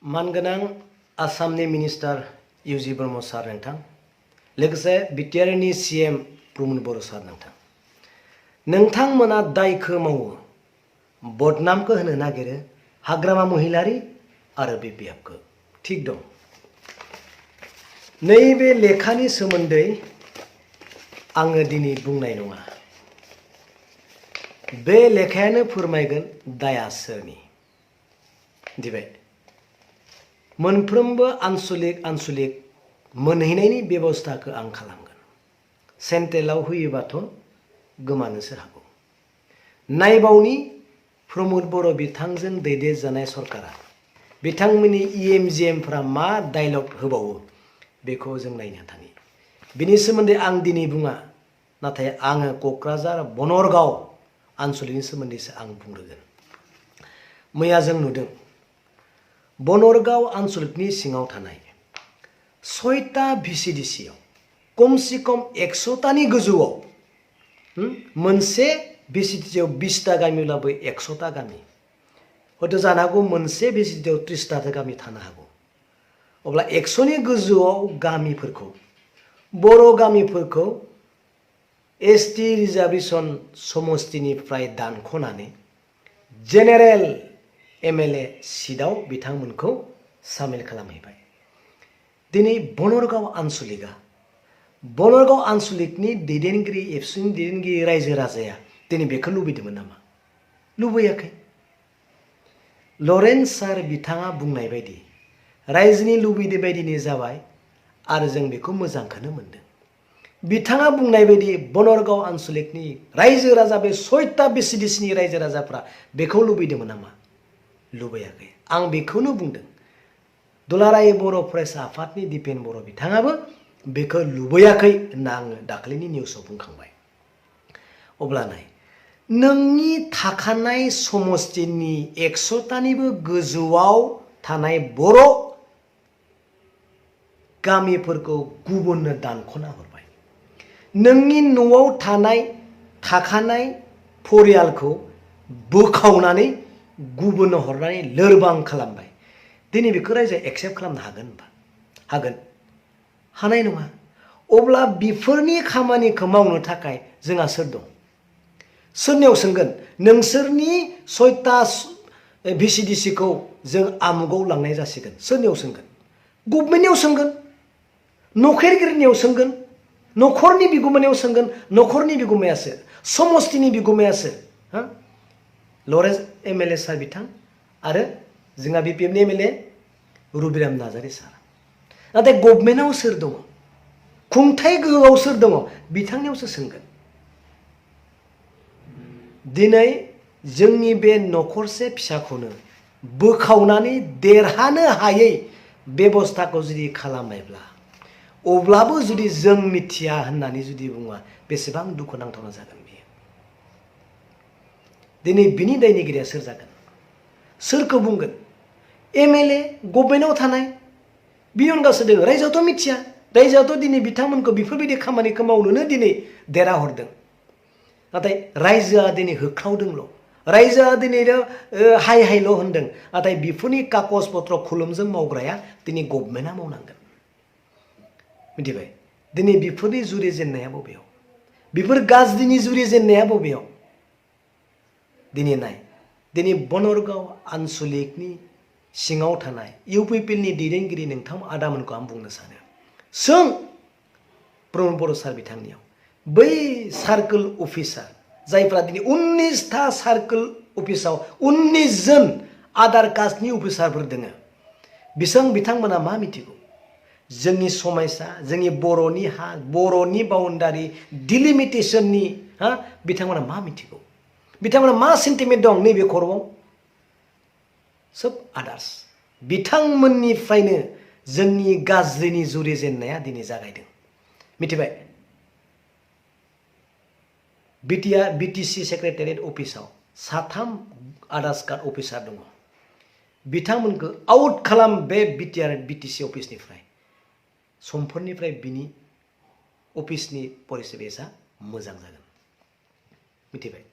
मानगोनां आसामनि मिनिस्टार इउजि ब्रह्म सार नोंथां, लोगोसे बिटिआरनि सीएम प्रमद बर' सार नोंथां, नोंथांमोना दायखौ मावो, बदनामखौ होनो नागिरो हाग्रामा महिलारि आरो बिपिएफखौ। ठीक दं। नैबे लेखानि सोमोन्दै आङो दिनै बुंनाय नङा। बे लेखायानो फोरमायगोन दाया सोरनि। दिबाय मोनफ्रोमबो आनसलिक मोनहैनायनि बेबस्थाखौ आं खालामगोन। सेन्ट्रेलाव होयोबाथ' गोमानोसो हागौ। नायबावनि प्रमद बर' बिथांजों दैदेनजानाय सरकारा बिथांमोननि इएमजिएमफ्रा मा डायलग होबावो बेखौ जों नायनो थानि। बिनि सोमोन्दै आं दिनै बुङा, नाथाय आङो क'क्राझार बनरगाव आनसलिकनि सोमोन्दैसो आं बुंग्रोगोन। मैया जों नुदों बनरगाव आनसलिकनि सिङाव थानाय 6टा भिसिडिसिआव कमसे कम 100टानि गोजौआव मोनसे भिसिडिसिआव 20टा गामिब्लाबो 100टा गामि, हयथ' जानो हागौ मोनसे भिसिडिसिआव 30टा गामि थानो हागौ। अब्ला 100नि गोजौआव गामिफोरखौ, बर' गामिफोरखौ एसटि रिजार्भेसन समस्तिनिफ्राय दानख'नानै जेनेरेल एमएलए सिटआव बिथांमोनखौ सामिल खालामहैबाय। दिनै बनरगाव आनसलिकनि दैदेनगिरि एबसुनि दैदेनगिरि रायजो राजाया दिनै बेखौ लुबैदोंमोन नामा? लुबैयाखै। लरेन्स सार बिथाङा बुंनाय बायदि रायजोनि लुबैनाय बायदिनो जाबाय आरो जों बेखौ मोजांखौनो मोनदों। बिथाङा बुंनाय बायदि बनरगाव आनसलिकनि रायजो राजा, बे 6टा भिसिडिसिनि रायजो राजाफ्रा बेखौ लुबैदोंमोन नामा? लुबैयाखै। आं बेखौनो बुंदों। दुलाराय बर' फरायसा आफादनि दिपेन बर' बिथाङाबो बेखौ लुबैयाखै होनना आङो दाख्लैनि निउसाव बुंखांबाय। अब्ला नाय, नोंनि थाखानाय समस्तिनि 100टानिबो गोजौआव थानाय बर' गामिफोरखौ गुबुननो दानख'ना हरबाय। नोंनि न'आव थाखानाय परियालखौ बोखावनानै गुबुननो हरनानै लोरबां खालामबाय। दिनै बेखौ रायजोआ एक्सेप्ट खालामनो हागोन होनबा? हागोन? हानाय नङा। अब्ला बेफोरनि खामानिखौ मावनो थाखाय जोंहा सोर दं? सोरनियाव सोंगोन? नोंसोरनि 6टा भिसिडिसिखौ जों आमुगाव लांनाय जासिगोन। सोरनियाव सोंगोन? गभर्नमेन्टनियाव सोंगोन, न'खरगिरिनियाव सोंगोन, न'खरनि बिगुमानियाव सोंगोन। न'खरनि बिगुमायासो, समस्तिनि बिगुमायासो लरेन्स एमएलए सार बिथां आरो जोंहा बिपिएफनि एमएलए रुबिराम नार्जारि सार। नाथाय गभर्नमेन्टआव सोर दङ? खुंथाय गोहोआव सोर दङ? बिथांनियावसो सोंगोन। दिनै जोंनि बे न'खरसे फिसाखौनो बोखावनानै देरहानो हायै बेबस्थाखौ जुदि खालामनायब्ला, अब्लाबो जुदि जों मिथिया होननानै जुदि बुङा, बेसेबां दुखुनांथावना जागोन बेयो। दिनै बिनि दायनिगिरिया सोर जागोन? सोरखौ बुंगोन? एमएलए गभर्नमेन्टआव थानाय बिनि अनगासो दङ। रायजोआथ' मिथिया। रायजोआथ' दिनै बिथांमोनखौ बेफोरबायदि खामानिखौ मावनोनो दिनै देरहाहरदों। नाथाय रायजोआ दिनै होख्रावदोंल', रायजोआ दिनै हाय हायल' होनदों। नाथाय बेफोरनि कागज पत्र खलमजों मावग्राया दिनै गभर्नमेन्टआ मावनांगोन। मिथिबाय? दिनै बेफोरनि जुरिजेननाया बबेयाव? बेफोर गाज्रिनि जुरिजेननाया बबेयाव? दिनै नाय, दिनै बनरगाव आनसलिकनि सिङाव थानाय इउपिपिएलनि दैदेनगिरि नोंथां आदामोनखौ आं बुंनो सानो, सों प्रमद बर' सार बिथांनियाव। बै सार्कोल अफिसार जायफ्रा दिनै 19टा सार्कोल अफिसाव 19 जन आधार कास्टनि अफिसारफोर दङ, बिथांमोना मा मिथिगौ? जोंनि समयसा, जोंनि बर'नि हा, बर'नि बाउन्डारि डिलिमिटेसननि बिथांमोना मा मिथिगौ? बिथांमोना मा सेन्टिमेन्ट दं नैबे खर'आव? सोब आदार्स। बिथांमोननिफ्रायनो जोंनि गाज्रिनि जुरिजेननाया दिनै जागायदों। मिथिबाय? बिटिसि सेक्रेटारियेट अफिसाव 3 आधार कार्ड अफिसार दङ। बिथांमोनखौ आउट खालाम बे बिटिसि अफिसनिफ्राय। समफोरनिफ्राय बिनि अफिसनि परिबेसा मोजां जागोन। मिथिबाय?